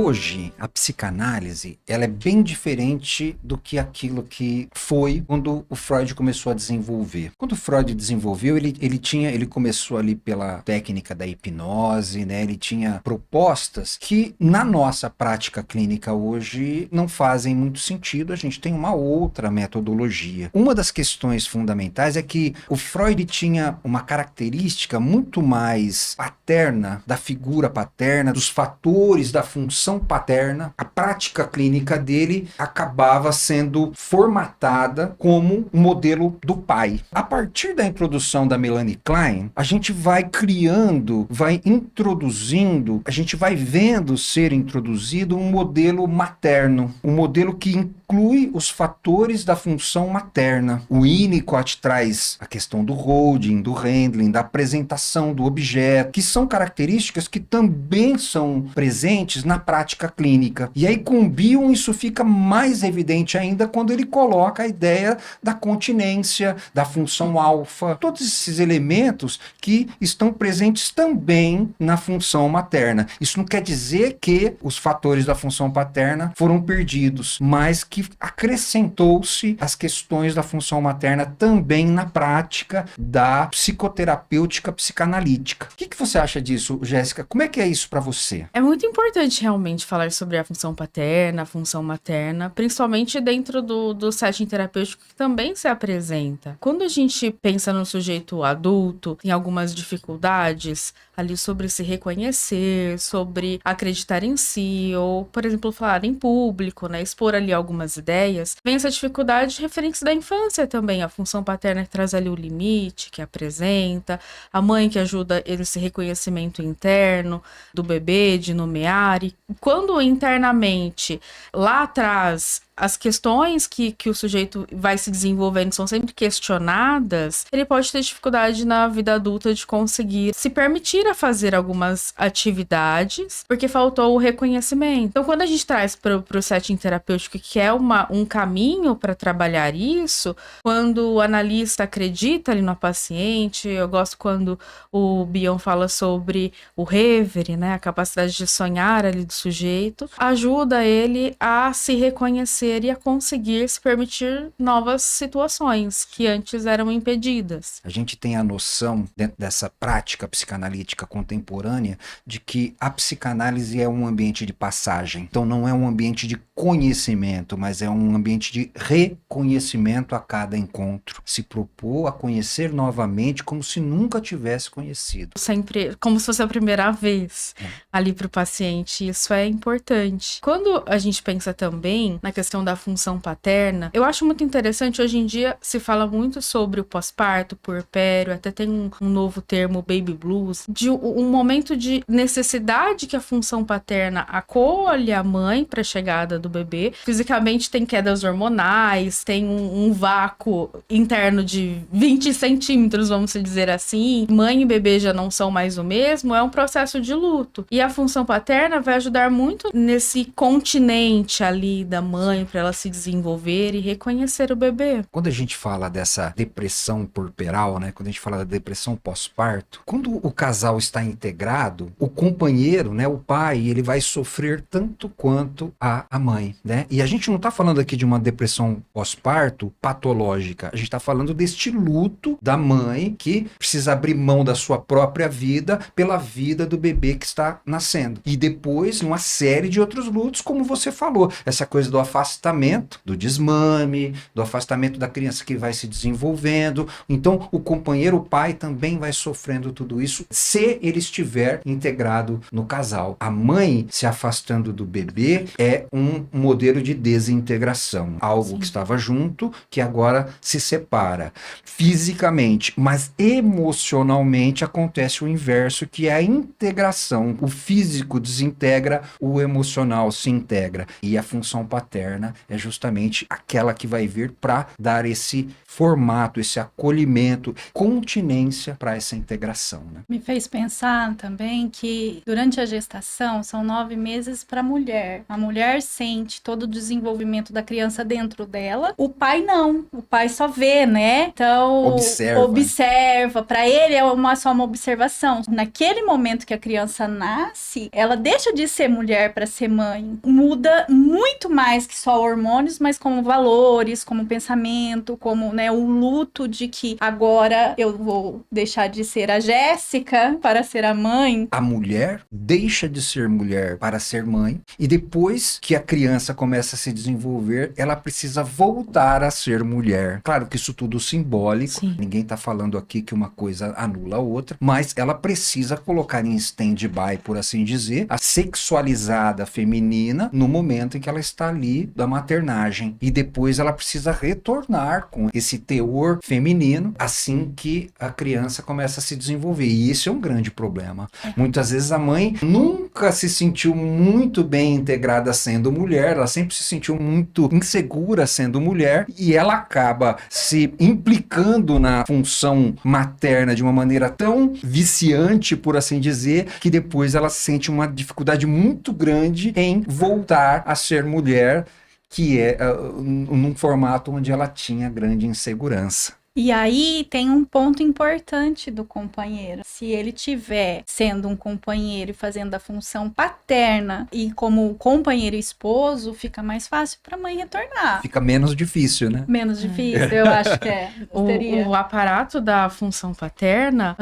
Hoje, a psicanálise, ela é bem diferente do que aquilo que foi quando o Freud começou a desenvolver. Quando o Freud desenvolveu, ele começou ali pela técnica da hipnose, né? Ele tinha propostas que na nossa prática clínica hoje não fazem muito sentido. A gente tem uma outra metodologia. Uma das questões fundamentais é que o Freud tinha uma característica muito mais paterna, da figura paterna, dos fatores da função paterna. A prática clínica dele acabava sendo formatada como um modelo do pai. A partir da introdução da Melanie Klein, a gente vai criando, vai introduzindo, a gente vai vendo ser introduzido um modelo materno, um modelo que inclui os fatores da função materna. O Winnicott traz a questão do holding, do handling, da apresentação do objeto, que são características que também são presentes na prática clínica. E aí com Bion isso fica mais evidente ainda quando ele coloca a ideia da continência, da função alfa, todos esses elementos que estão presentes também na função materna. Isso não quer dizer que os fatores da função paterna foram perdidos, mas que acrescentou-se as questões da função materna também na prática da psicoterapêutica psicanalítica. O que você acha disso, Jéssica? Como é que é isso para você? É muito importante realmente falar sobre a função paterna, a função materna, principalmente dentro do setting terapêutico que também se apresenta. Quando a gente pensa no sujeito adulto, tem algumas dificuldades ali sobre se reconhecer, sobre acreditar em si, ou, por exemplo, falar em público, né, expor ali algumas ideias, vem essa dificuldade referente da infância também, a função paterna que traz ali o limite, que apresenta, a mãe que ajuda esse reconhecimento interno do bebê, de nomear, e quando internamente lá atrás as questões que o sujeito vai se desenvolvendo são sempre questionadas, ele pode ter dificuldade na vida adulta de conseguir se permitir a fazer algumas atividades, porque faltou o reconhecimento. Então, quando a gente traz para o setting terapêutico, que é um caminho para trabalhar isso, quando o analista acredita ali no paciente, eu gosto quando o Bion fala sobre o reverie, né, a capacidade de sonhar ali do sujeito, ajuda ele a se reconhecer e a conseguir se permitir novas situações que antes eram impedidas. A gente tem a noção, dentro dessa prática psicanalítica contemporânea, de que a psicanálise é um ambiente de passagem. Então não é um ambiente de conhecimento, mas é um ambiente de reconhecimento a cada encontro. Se propor a conhecer novamente como se nunca tivesse conhecido. Sempre como se fosse a primeira vez ali para o paciente. Isso é importante. Quando a gente pensa também na questão da função paterna, eu acho muito interessante, hoje em dia se fala muito sobre o pós-parto, puerpério, até tem um novo termo, baby blues, de um momento de necessidade que a função paterna acolha a mãe para a chegada do bebê. Fisicamente tem quedas hormonais, tem um vácuo interno de 20 centímetros, vamos dizer assim. Mãe e bebê já não são mais o mesmo, é um processo de luto. E a função paterna vai ajudar muito nesse continente ali da mãe, para ela se desenvolver e reconhecer o bebê. Quando a gente fala dessa depressão puerperal, né? Quando a gente fala da depressão pós-parto, quando o casal está integrado, o companheiro, né? O pai, ele vai sofrer tanto quanto a mãe, né? E a gente não está falando aqui de uma depressão pós-parto patológica, a gente está falando deste luto da mãe que precisa abrir mão da sua própria vida pela vida do bebê que está nascendo. E depois uma série de outros lutos, como você falou, essa coisa do afastamento, do desmame, do afastamento da criança que vai se desenvolvendo. Então, o companheiro, o pai, também vai sofrendo tudo isso se ele estiver integrado no casal. A mãe se afastando do bebê é um modelo de desintegração. Algo que estava junto, que agora se separa fisicamente, mas emocionalmente acontece o inverso, que é a integração. O físico desintegra, o emocional se integra. E a função paterna materna é justamente aquela que vai vir para dar esse formato, esse acolhimento, continência para essa integração, né? Me fez pensar também que durante a gestação são 9 meses para a mulher. A mulher sente todo o desenvolvimento da criança dentro dela. O pai não. O pai só vê, né? Então, observa. Para ele é só uma observação. Naquele momento que a criança nasce, ela deixa de ser mulher para ser mãe. Muda muito mais que só hormônios, mas como valores, como pensamento, como, né, o luto de que agora eu vou deixar de ser a Jéssica para ser a mãe. A mulher deixa de ser mulher para ser mãe, e depois que a criança começa a se desenvolver, ela precisa voltar a ser mulher. Claro que isso tudo simbólico, Sim. Ninguém está falando aqui que uma coisa anula a outra, mas ela precisa colocar em stand-by, por assim dizer, a sexualizada feminina no momento em que ela está ali da maternagem, e depois ela precisa retornar com esse teor feminino assim que a criança começa a se desenvolver, e isso é um grande problema. Muitas vezes a mãe nunca se sentiu muito bem integrada sendo mulher, ela sempre se sentiu muito insegura sendo mulher, e ela acaba se implicando na função materna de uma maneira tão viciante, por assim dizer, que depois ela sente uma dificuldade muito grande em voltar a ser mulher, que é num formato onde ela tinha grande insegurança. E aí tem um ponto importante do companheiro. Se ele tiver sendo um companheiro e fazendo a função paterna e como companheiro e esposo, fica mais fácil para a mãe retornar. Fica menos difícil, né? Menos difícil, eu acho que é. O aparato da função paterna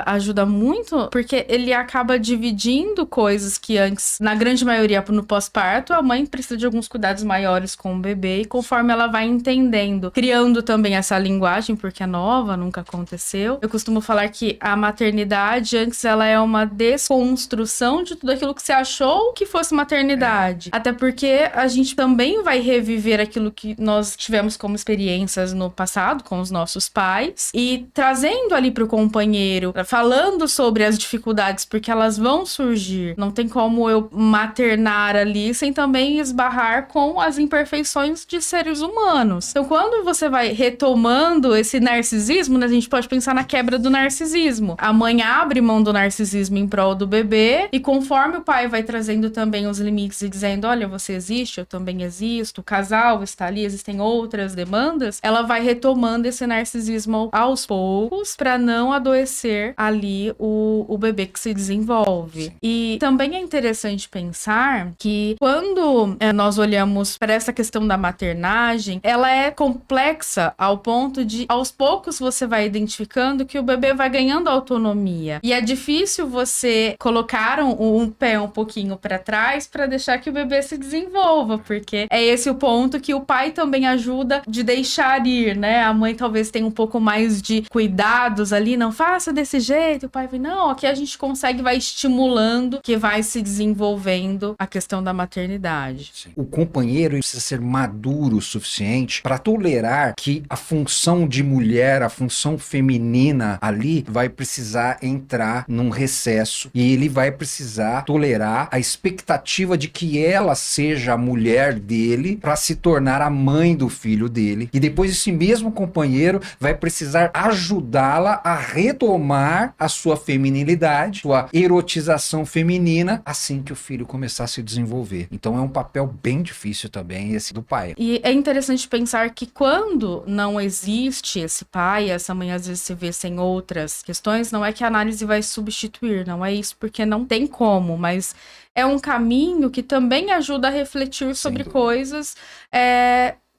ajuda muito, porque ele acaba dividindo coisas que antes, na grande maioria no pós-parto, a mãe precisa de alguns cuidados maiores com o bebê, e conforme ela vai entendendo, criando também essa linguagem, porque é nova, nunca aconteceu. Eu costumo falar que a maternidade, antes, ela é uma desconstrução de tudo aquilo que você achou que fosse maternidade. Até porque a gente também vai reviver aquilo que nós tivemos como experiências no passado, com os nossos pais, e trazendo ali pro companheiro, falando sobre as dificuldades, porque elas vão surgir. Não tem como eu maternar ali sem também esbarrar com as imperfeições de seres humanos. Então, quando você vai retomando esse narcisismo, né, a gente pode pensar na quebra do narcisismo. A mãe abre mão do narcisismo em prol do bebê, e conforme o pai vai trazendo também os limites e dizendo, olha, você existe, eu também existo, o casal está ali, existem outras demandas, ela vai retomando esse narcisismo aos poucos para não adoecer ali o bebê que se desenvolve. E também é interessante pensar que quando nós olhamos para essa questão da maternagem, ela é complexa ao ponto de, aos poucos, você vai identificando que o bebê vai ganhando autonomia. E é difícil você colocar um pé um pouquinho para trás para deixar que o bebê se desenvolva, porque é esse o ponto que o pai também ajuda de deixar ir, né? A mãe talvez tenha um pouco mais de cuidados ali, não faça desse jeito, o pai vai, não, aqui a gente consegue, vai estimulando, que vai se desenvolvendo a questão da maternidade. Sim. O companheiro precisa ser maduro o suficiente para tolerar que a função de mulher, a função feminina ali vai precisar entrar num recesso, e ele vai precisar tolerar a expectativa de que ela seja a mulher dele para se tornar a mãe do filho dele, e depois esse mesmo companheiro vai precisar ajudá-la a retomar a sua feminilidade, sua erotização feminina, assim que o filho começar a se desenvolver. Então é um papel bem difícil também esse do pai. E é interessante pensar que quando não existe esse pai, essa mãe às vezes se vê sem outras questões, não é que a análise vai substituir, não é isso, porque não tem como, mas é um caminho que também ajuda a refletir sobre coisas,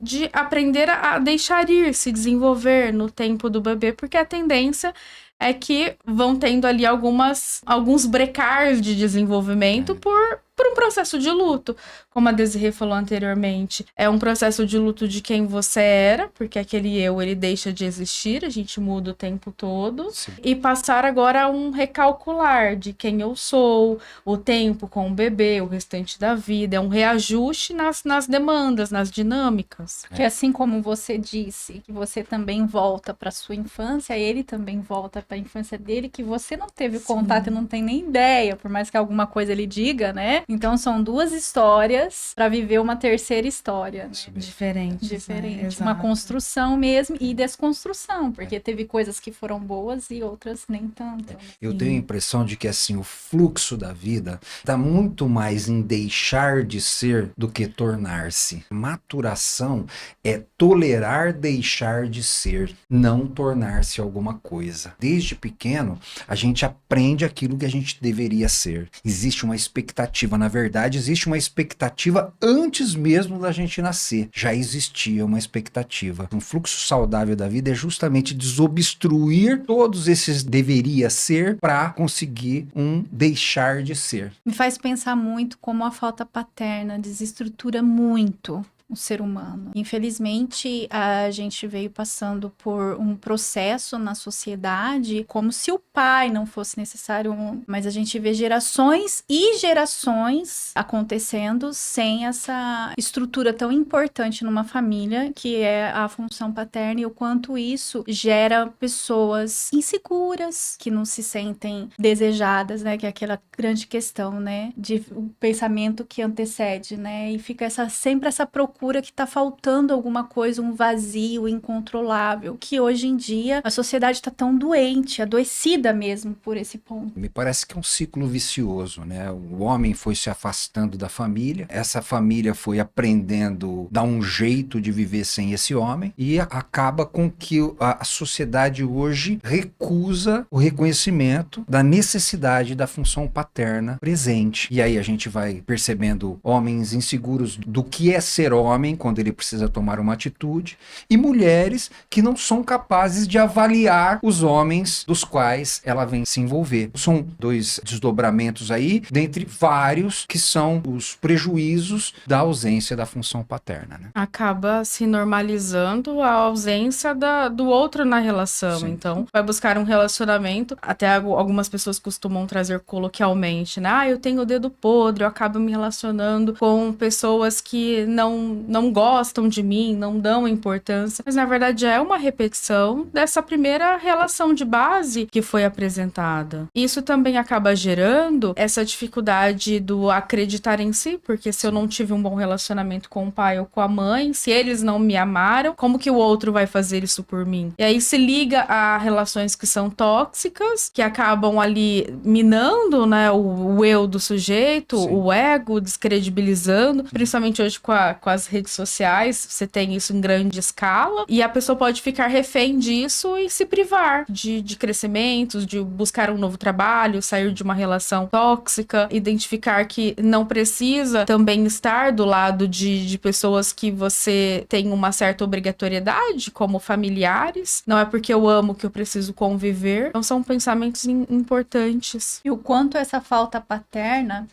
de aprender a deixar ir, se desenvolver no tempo do bebê, porque a tendência é que vão tendo ali alguns brecares de desenvolvimento por um processo de luto. Como a Desirê falou anteriormente, é um processo de luto de quem você era, porque aquele eu, ele deixa de existir, a gente muda o tempo todo. Sim. E passar agora a um recalcular de quem eu sou, o tempo com o bebê, o restante da vida, é um reajuste nas demandas, nas dinâmicas. Que assim como você disse, que você também volta para sua infância, ele também volta da infância dele que você não teve contato e não tem nem ideia, por mais que alguma coisa ele diga, né? Então são duas histórias para viver uma terceira história, né? Diferente. Uma construção mesmo e desconstrução, porque teve coisas que foram boas e outras nem tanto. Eu tenho a impressão de que assim, o fluxo da vida está muito mais em deixar de ser do que tornar-se. Maturação é tolerar deixar de ser, não tornar-se alguma coisa. Desde pequeno, a gente aprende aquilo que a gente deveria ser. Existe uma expectativa, na verdade, existe uma expectativa antes mesmo da gente nascer. Já existia uma expectativa. Um fluxo saudável da vida é justamente desobstruir todos esses deveria ser para conseguir um deixar de ser. Me faz pensar muito como a falta paterna desestrutura muito o ser humano. Infelizmente, a gente veio passando por um processo na sociedade como se o pai não fosse necessário, mas a gente vê gerações e gerações acontecendo sem essa estrutura tão importante numa família, que é a função paterna, e o quanto isso gera pessoas inseguras, que não se sentem desejadas, né, que é aquela grande questão, né, de o pensamento que antecede, né, e fica sempre essa procura que tá faltando alguma coisa, um vazio incontrolável, que hoje em dia a sociedade tá tão doente, adoecida mesmo por esse ponto. Me parece que é um ciclo vicioso, né? O homem foi se afastando da família, essa família foi aprendendo a dar um jeito de viver sem esse homem e acaba com que a sociedade hoje recusa o reconhecimento da necessidade da função paterna presente. E aí a gente vai percebendo homens inseguros do que é ser homem quando ele precisa tomar uma atitude, e mulheres que não são capazes de avaliar os homens dos quais ela vem se envolver. São dois desdobramentos aí, dentre vários, que são os prejuízos da ausência da função paterna, né? Acaba se normalizando a ausência do outro na relação. Sim. Então, vai buscar um relacionamento, até algumas pessoas costumam trazer coloquialmente, né? Eu tenho o dedo podre, eu acabo me relacionando com pessoas que não gostam de mim, não dão importância, mas na verdade é uma repetição dessa primeira relação de base que foi apresentada. Isso também acaba gerando essa dificuldade do acreditar em si, porque se eu não tive um bom relacionamento com o pai ou com a mãe, se eles não me amaram, como que o outro vai fazer isso por mim? E aí se liga a relações que são tóxicas, que acabam ali minando, né, o eu do sujeito, Sim. o ego, descredibilizando, principalmente hoje com as redes sociais, você tem isso em grande escala, e a pessoa pode ficar refém disso e se privar de crescimentos, de buscar um novo trabalho, sair de uma relação tóxica, identificar que não precisa também estar do lado de pessoas que você tem uma certa obrigatoriedade, como familiares, não é porque eu amo que eu preciso conviver. Então são pensamentos importantes. E o quanto essa falta paterna,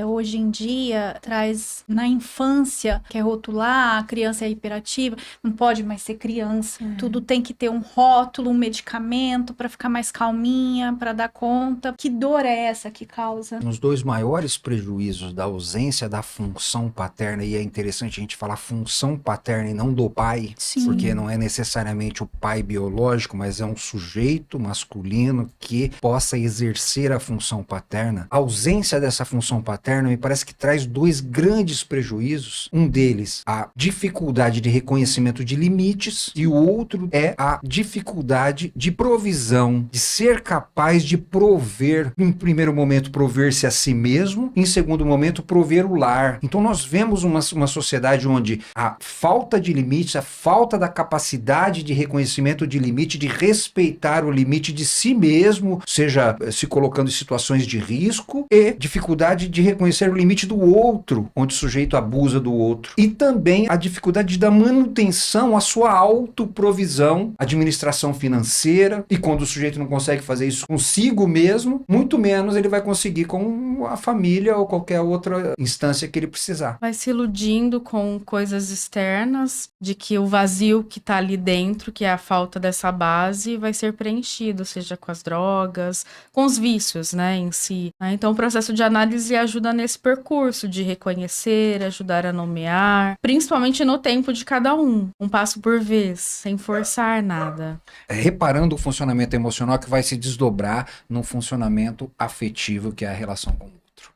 hoje em dia, traz na infância, que é rotular, a criança é hiperativa, não pode mais ser criança. Tudo tem que ter um rótulo, um medicamento para ficar mais calminha, para dar conta. Que dor é essa que causa? Os dois maiores prejuízos da ausência da função paterna, e é interessante a gente falar função paterna e não do pai, Sim. porque não é necessariamente o pai biológico, mas é um sujeito masculino que possa exercer a função paterna. A ausência dessa função paterna me parece que traz dois grandes prejuízos. Um deles, a dificuldade de reconhecimento de limites, e o outro é a dificuldade de provisão, de ser capaz de prover, em primeiro momento, prover-se a si mesmo, em segundo momento, prover o lar. Então nós vemos uma sociedade onde a falta de limites, a falta da capacidade de reconhecimento de limite, de respeitar o limite de si mesmo, seja se colocando em situações de risco, e dificuldade de reconhecer o limite do outro, onde o sujeito abusa do outro. E também a dificuldade da manutenção, a sua autoprovisão, administração financeira, e quando o sujeito não consegue fazer isso consigo mesmo, muito menos ele vai conseguir com a família ou qualquer outra instância que ele precisar. Vai se iludindo com coisas externas, de que o vazio que tá ali dentro, que é a falta dessa base, vai ser preenchido, seja com as drogas, com os vícios, né, em si. Então o processo de análise ajuda nesse percurso de reconhecer, ajudar a nomear, devagar, principalmente no tempo de cada um passo por vez, sem forçar nada. Reparando o funcionamento emocional que vai se desdobrar num funcionamento afetivo, que é a relação com o outro.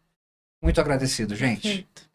Muito agradecido, gente. Perfeito.